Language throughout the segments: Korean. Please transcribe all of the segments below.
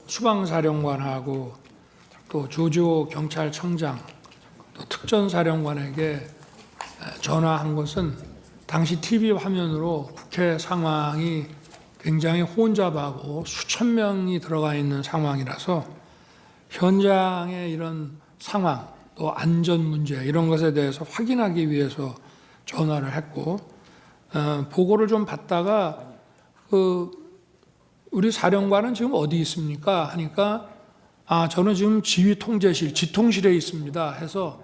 수방사령관하고 또 조지호 경찰청장 또 특전사령관에게 전화한 것은 당시 TV 화면으로 국회 상황이 굉장히 혼잡하고 수천 명이 들어가 있는 상황이라서 현장의 이런 상황 또 안전 문제 이런 것에 대해서 확인하기 위해서 전화를 했고 보고를 좀 받다가 우리 사령관은 지금 어디 있습니까? 하니까 저는 지금 지휘통제실 지통실에 있습니다 해서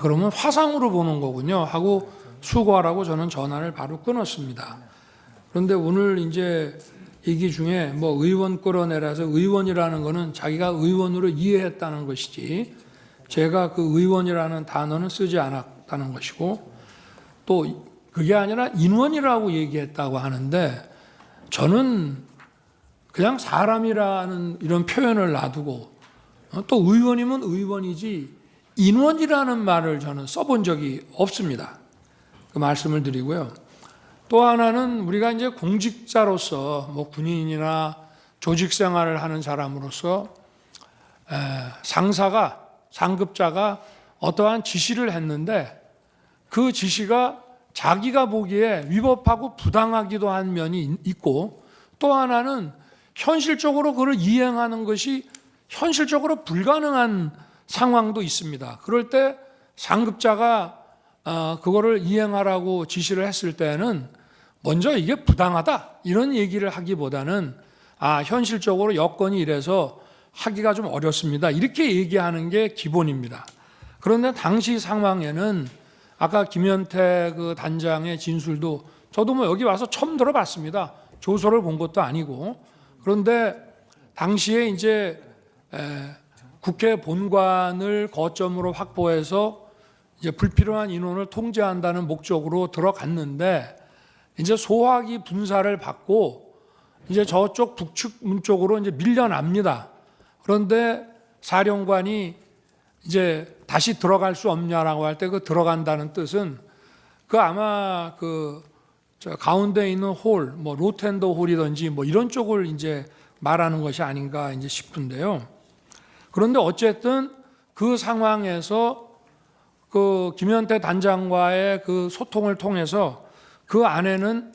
그러면 화상으로 보는 거군요 하고 수고하라고 저는 전화를 바로 끊었습니다. 그런데 오늘 이제 얘기 중에 뭐 의원 끌어내라서 의원이라는 거는 자기가 의원으로 이해했다는 것이지 제가 그 의원이라는 단어는 쓰지 않았다는 것이고 또 그게 아니라 인원이라고 얘기했다고 하는데 저는 그냥 사람이라는 이런 표현을 놔두고 또 의원이면 의원이지 인원이라는 말을 저는 써본 적이 없습니다. 그 말씀을 드리고요. 또 하나는 우리가 이제 공직자로서 뭐 군인이나 조직 생활을 하는 사람으로서 상급자가 어떠한 지시를 했는데 그 지시가 자기가 보기에 위법하고 부당하기도 한 면이 있고 또 하나는 현실적으로 그걸 이행하는 것이 현실적으로 불가능한 상황도 있습니다. 그럴 때 상급자가 그거를 이행하라고 지시를 했을 때는 먼저 이게 부당하다 이런 얘기를 하기보다는 현실적으로 여건이 이래서 하기가 좀 어렵습니다 이렇게 얘기하는 게 기본입니다. 그런데 당시 상황에는 아까 김현태 그 단장의 진술도 저도 뭐 여기 와서 처음 들어봤습니다. 조서를 본 것도 아니고. 그런데 당시에 이제 국회 본관을 거점으로 확보해서 이제 불필요한 인원을 통제한다는 목적으로 들어갔는데 이제 소화기 분사를 받고 이제 저쪽 북측 문 쪽으로 이제 밀려납니다. 그런데 사령관이 이제 다시 들어갈 수 없냐라고 할 때 그 들어간다는 뜻은 그 아마 저 가운데 있는 홀, 뭐 로텐더 홀이든지 뭐 이런 쪽을 이제 말하는 것이 아닌가 이제 싶은데요. 그런데 어쨌든 그 상황에서 그 김현태 단장과의 그 소통을 통해서 그 안에는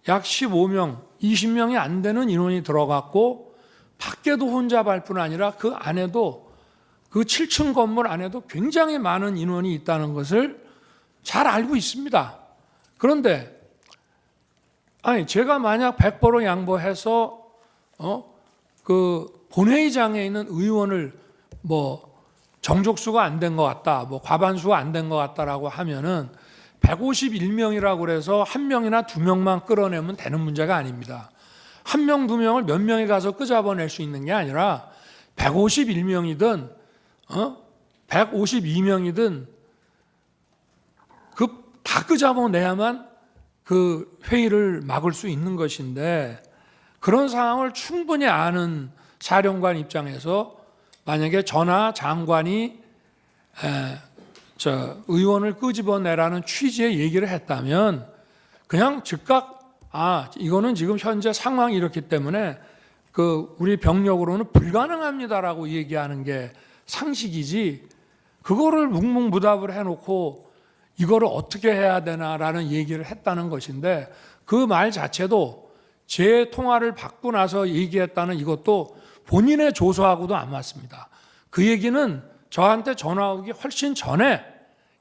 약 15명, 20명이 안 되는 인원이 들어갔고 밖에도 혼잡할 뿐 아니라 그 안에도 그 7층 건물 안에도 굉장히 많은 인원이 있다는 것을 잘 알고 있습니다. 그런데 제가 만약 100% 양보해서 그 본회의장에 있는 의원을 뭐 정족수가 안 된 것 같다, 뭐 과반수가 안 된 것 같다라고 하면은 151명이라고 그래서 한 명이나 두 명만 끌어내면 되는 문제가 아닙니다. 한 명, 두 명을 몇 명이 가서 끄잡아낼 수 있는 게 아니라 151명이든 152명이든 다 끄잡아내야만 그 회의를 막을 수 있는 것인데 그런 상황을 충분히 아는 사령관 입장에서 만약에 전하 장관이 의원을 끄집어내라는 취지의 얘기를 했다면 그냥 즉각 이거는 지금 현재 상황이 이렇기 때문에 우리 병력으로는 불가능합니다라고 얘기하는 게 상식이지 그거를 묵묵부답을 해놓고 이거를 어떻게 해야 되나라는 얘기를 했다는 것인데 그 말 자체도 제 통화를 받고 나서 얘기했다는 이것도 본인의 조서하고도 안 맞습니다. 그 얘기는 저한테 전화 오기 훨씬 전에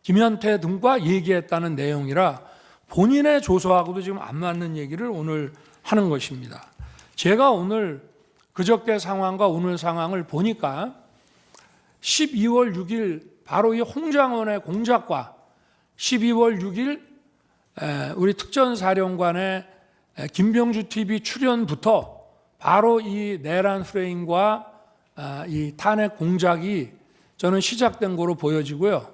김현태 등과 얘기했다는 내용이라 본인의 조서하고도 지금 안 맞는 얘기를 오늘 하는 것입니다. 제가 오늘 그저께 상황과 오늘 상황을 보니까 12월 6일 바로 이 홍장원의 공작과 12월 6일 우리 특전사령관의 김병주 TV 출연부터 바로 이 내란 프레임과 이 탄핵 공작이 저는 시작된 거로 보여지고요.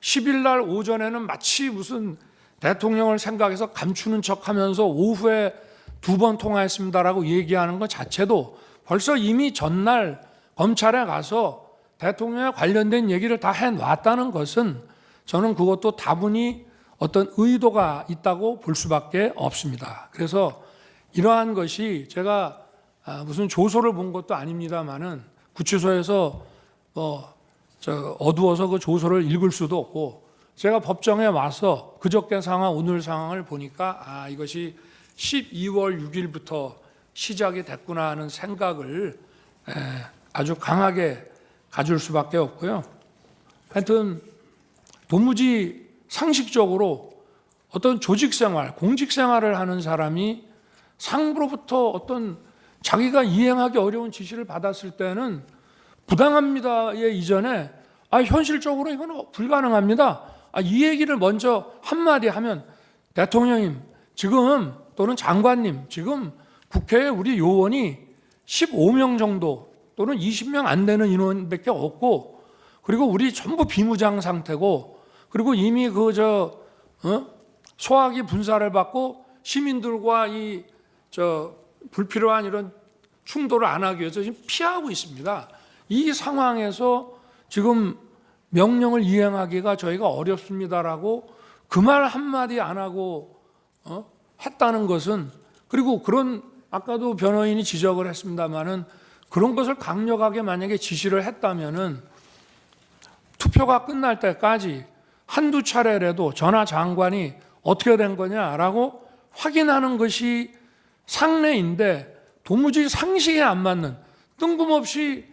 10일 날 오전에는 마치 무슨 대통령을 생각해서 감추는 척하면서 오후에 2번 통화했습니다라고 얘기하는 것 자체도 벌써 이미 전날 검찰에 가서 대통령에 관련된 얘기를 다 해놨다는 것은 저는 그것도 다분히 어떤 의도가 있다고 볼 수밖에 없습니다. 그래서 이러한 것이 제가 무슨 조서를 본 것도 아닙니다만은 구치소에서 어두워서 그 조서를 읽을 수도 없고 제가 법정에 와서 그저께 상황 오늘 상황을 보니까 이것이 12월 6일부터 시작이 됐구나 하는 생각을 아주 강하게 가질 수밖에 없고요. 하여튼 도무지 상식적으로 어떤 조직생활, 공직생활을 하는 사람이 상부로부터 어떤 자기가 이행하기 어려운 지시를 받았을 때는 부당합니다의 이전에 현실적으로 이건 불가능합니다. 이 얘기를 먼저 한마디 하면 대통령님 지금 또는 장관님 지금 국회에 우리 요원이 15명 정도 또는 20명 안 되는 인원밖에 없고 그리고 우리 전부 비무장 상태고 그리고 이미 소화기 분사를 받고 시민들과 불필요한 이런 충돌을 안 하기 위해서 지금 피하고 있습니다. 이 상황에서 지금 명령을 이행하기가 저희가 어렵습니다라고 그 말 한마디 안 하고 했다는 것은 그리고 그런 아까도 변호인이 지적을 했습니다마는 그런 것을 강력하게 만약에 지시를 했다면은 투표가 끝날 때까지 한두 차례라도 전하 장관이 어떻게 된 거냐라고 확인하는 것이 상례인데 도무지 상식에 안 맞는 뜬금없이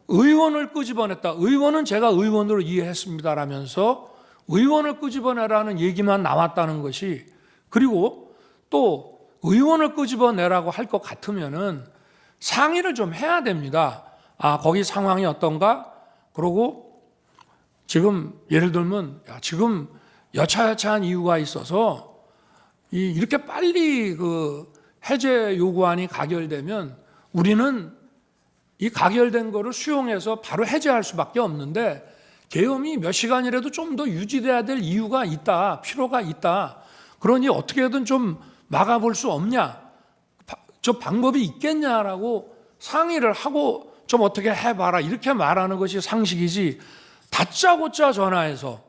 의원을 끄집어냈다. 의원은 제가 의원으로 이해했습니다라면서 의원을 끄집어내라는 얘기만 나왔다는 것이 그리고 또 의원을 끄집어내라고 할 것 같으면은 상의를 좀 해야 됩니다. 거기 상황이 어떤가? 그러고 지금 예를 들면 지금 여차여차한 이유가 있어서 이렇게 빨리 해제 요구안이 가결되면 우리는 이 가결된 거를 수용해서 바로 해제할 수밖에 없는데 계엄이 몇 시간이라도 좀 더 유지돼야 될 이유가 있다, 필요가 있다. 그러니 어떻게든 좀 막아볼 수 없냐, 저 방법이 있겠냐라고 상의를 하고 좀 어떻게 해봐라 이렇게 말하는 것이 상식이지. 다짜고짜 전화해서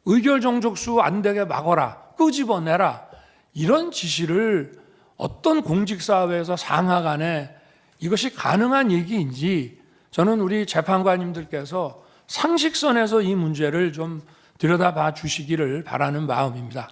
의결 정족수 안 되게 막아라, 끄집어내라 이런 지시를 어떤 공직사회에서 상하간에 이것이 가능한 얘기인지 저는 우리 재판관님들께서 상식선에서 이 문제를 좀 들여다봐 주시기를 바라는 마음입니다.